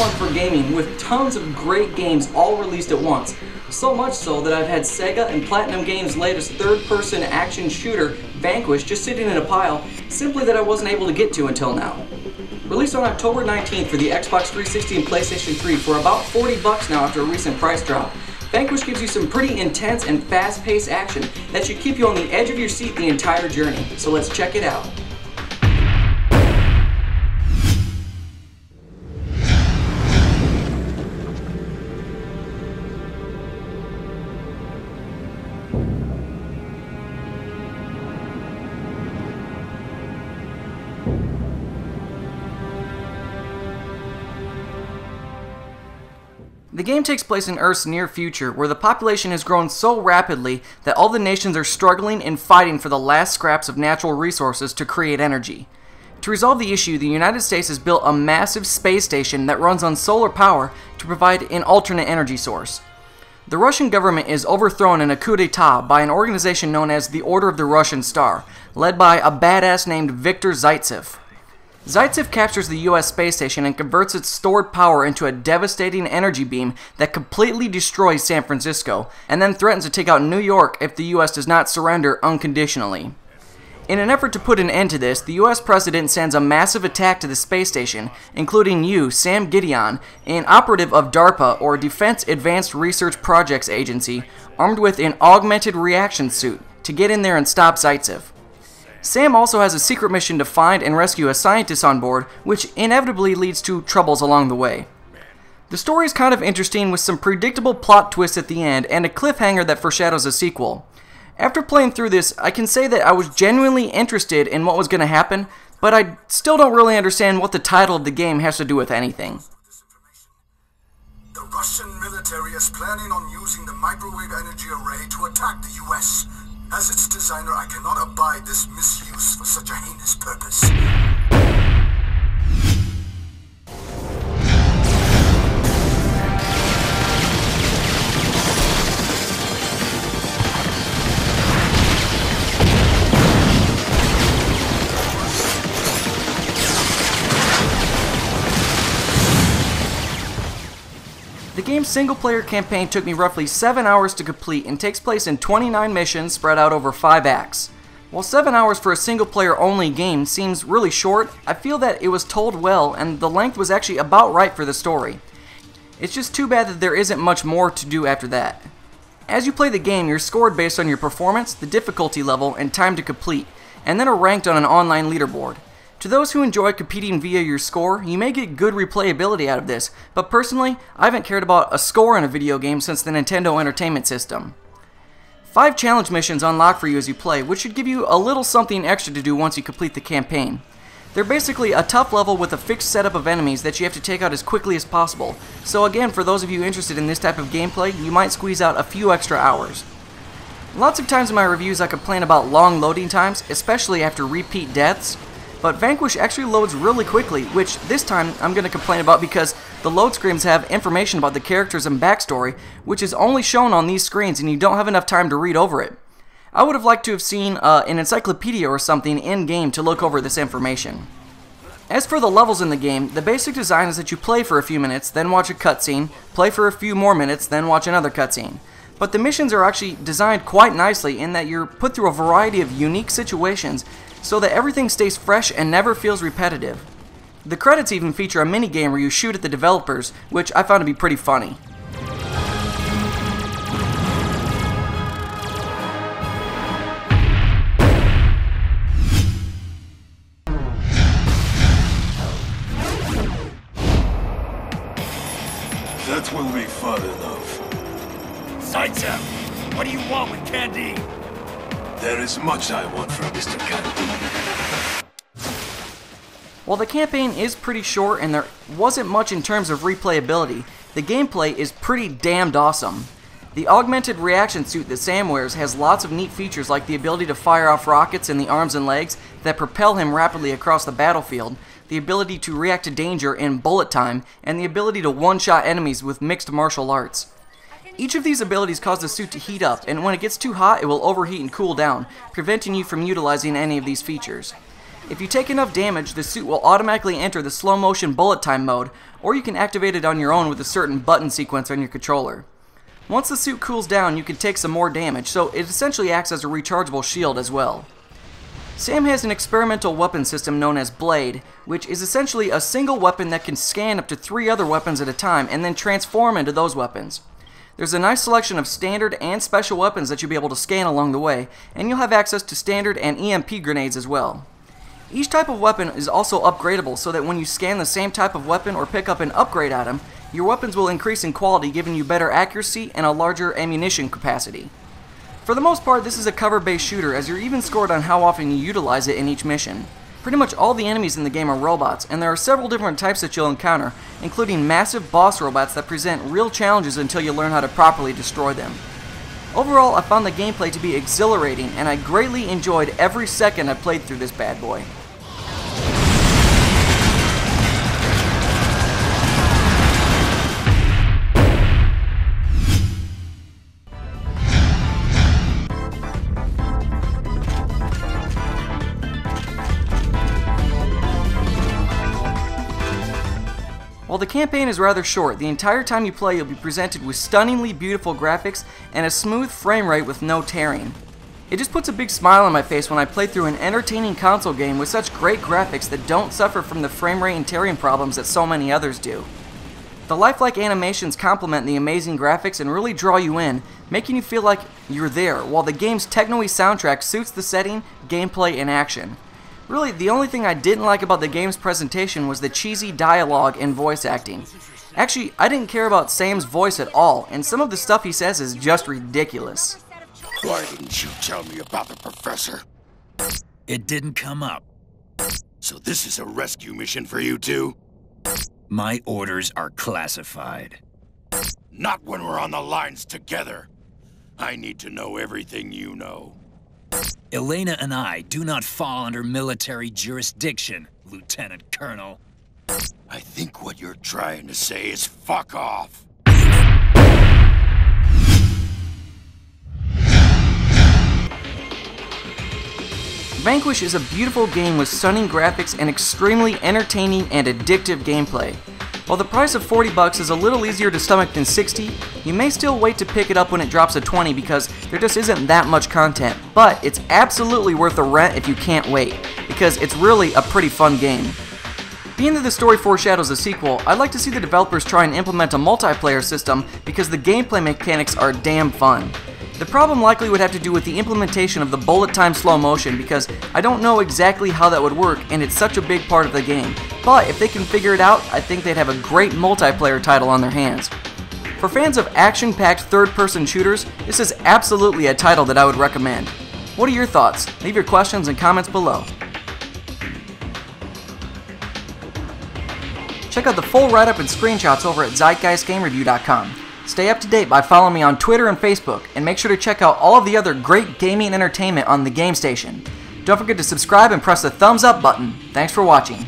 fun for gaming with tons of great games all released at once. So much so that I've had Sega and Platinum Games' latest third-person action shooter, Vanquish, just sitting in a pile, simply that I wasn't able to get to until now. Released on October 19th for the Xbox 360 and PlayStation 3 for about $40 now after a recent price drop, Vanquish gives you some pretty intense and fast-paced action that should keep you on the edge of your seat the entire journey. So let's check it out. The game takes place in Earth's near future, where the population has grown so rapidly that all the nations are struggling and fighting for the last scraps of natural resources to create energy. To resolve the issue, the United States has built a massive space station that runs on solar power to provide an alternate energy source. The Russian government is overthrown in a coup d'etat by an organization known as the Order of the Russian Star, led by a badass named Viktor Zaitsev. Zaitsev captures the US space station and converts its stored power into a devastating energy beam that completely destroys San Francisco, and then threatens to take out New York if the US does not surrender unconditionally. In an effort to put an end to this, the US president sends a massive attack to the space station, including you, Sam Gideon, an operative of DARPA, or Defense Advanced Research Projects Agency, armed with an augmented reaction suit, to get in there and stop Zaitsev. Sam also has a secret mission to find and rescue a scientist on board, which inevitably leads to troubles along the way. The story is kind of interesting with some predictable plot twists at the end and a cliffhanger that foreshadows a sequel. After playing through this, I can say that I was genuinely interested in what was going to happen, but I still don't really understand what the title of the game has to do with anything. The Russian military is planning on using the microwave energy array to attack the US. As its designer, I cannot abide this misuse for such a heinous purpose. The game's single-player campaign took me roughly 7 hours to complete and takes place in 29 missions spread out over 5 acts. While 7 hours for a single-player only game seems really short, I feel that it was told well and the length was actually about right for the story. It's just too bad that there isn't much more to do after that. As you play the game, you're scored based on your performance, the difficulty level, and time to complete, and then are ranked on an online leaderboard. To those who enjoy competing via your score, you may get good replayability out of this, but personally, I haven't cared about a score in a video game since the Nintendo Entertainment System. 5 challenge missions unlock for you as you play, which should give you a little something extra to do once you complete the campaign. They're basically a tough level with a fixed setup of enemies that you have to take out as quickly as possible, so again, for those of you interested in this type of gameplay, you might squeeze out a few extra hours. Lots of times in my reviews I complain about long loading times, especially after repeat deaths, but Vanquish actually loads really quickly, which this time I'm going to complain about because the load screens have information about the characters and backstory, which is only shown on these screens and you don't have enough time to read over it. I would have liked to have seen an encyclopedia or something in-game to look over this information. As for the levels in the game, the basic design is that you play for a few minutes, then watch a cutscene, play for a few more minutes, then watch another cutscene. But the missions are actually designed quite nicely in that you're put through a variety of unique situations so that everything stays fresh and never feels repetitive. The credits even feature a minigame where you shoot at the developers, which I found to be pretty funny. That will be fun enough. Zaitsev, what do you want with Candy? There is much I want from Mr. Candy. While the campaign is pretty short and there wasn't much in terms of replayability, the gameplay is pretty damned awesome. The augmented reaction suit that Sam wears has lots of neat features like the ability to fire off rockets in the arms and legs that propel him rapidly across the battlefield, the ability to react to danger in bullet time, and the ability to one-shot enemies with mixed martial arts. Each of these abilities cause the suit to heat up, and when it gets too hot, it will overheat and cool down, preventing you from utilizing any of these features. If you take enough damage, the suit will automatically enter the slow motion bullet time mode, or you can activate it on your own with a certain button sequence on your controller. Once the suit cools down, you can take some more damage, so it essentially acts as a rechargeable shield as well. Sam has an experimental weapon system known as Blade, which is essentially a single weapon that can scan up to 3 other weapons at a time and then transform into those weapons. There's a nice selection of standard and special weapons that you'll be able to scan along the way, and you'll have access to standard and EMP grenades as well. Each type of weapon is also upgradable so that when you scan the same type of weapon or pick up an upgrade item, your weapons will increase in quality, giving you better accuracy and a larger ammunition capacity. For the most part, this is a cover-based shooter, as you're even scored on how often you utilize it in each mission. Pretty much all the enemies in the game are robots, and there are several different types that you'll encounter, including massive boss robots that present real challenges until you learn how to properly destroy them. Overall, I found the gameplay to be exhilarating, and I greatly enjoyed every second I played through this bad boy. While the campaign is rather short, the entire time you play you'll be presented with stunningly beautiful graphics and a smooth frame rate with no tearing. It just puts a big smile on my face when I play through an entertaining console game with such great graphics that don't suffer from the frame rate and tearing problems that so many others do. The lifelike animations complement the amazing graphics and really draw you in, making you feel like you're there, while the game's techno-y soundtrack suits the setting, gameplay, and action. Really, the only thing I didn't like about the game's presentation was the cheesy dialogue and voice acting. Actually, I didn't care about Sam's voice at all, and some of the stuff he says is just ridiculous. Why didn't you tell me about the professor? It didn't come up. So this is a rescue mission for you two? My orders are classified. Not when we're on the lines together. I need to know everything you know. Elena and I do not fall under military jurisdiction, Lieutenant Colonel. I think what you're trying to say is fuck off. Vanquish is a beautiful game with stunning graphics and extremely entertaining and addictive gameplay. While the price of $40 is a little easier to stomach than $60, you may still wait to pick it up when it drops to $20 because there just isn't that much content, but it's absolutely worth the rent if you can't wait, because it's really a pretty fun game. Being that the story foreshadows a sequel, I'd like to see the developers try and implement a multiplayer system because the gameplay mechanics are damn fun. The problem likely would have to do with the implementation of the bullet time slow motion because I don't know exactly how that would work and it's such a big part of the game. But if they can figure it out, I think they'd have a great multiplayer title on their hands. For fans of action-packed third-person shooters, this is absolutely a title that I would recommend. What are your thoughts? Leave your questions and comments below. Check out the full write-up and screenshots over at ZeitgeistGameReview.com. Stay up to date by following me on Twitter and Facebook, and make sure to check out all of the other great gaming entertainment on the Game Station. Don't forget to subscribe and press the thumbs up button. Thanks for watching.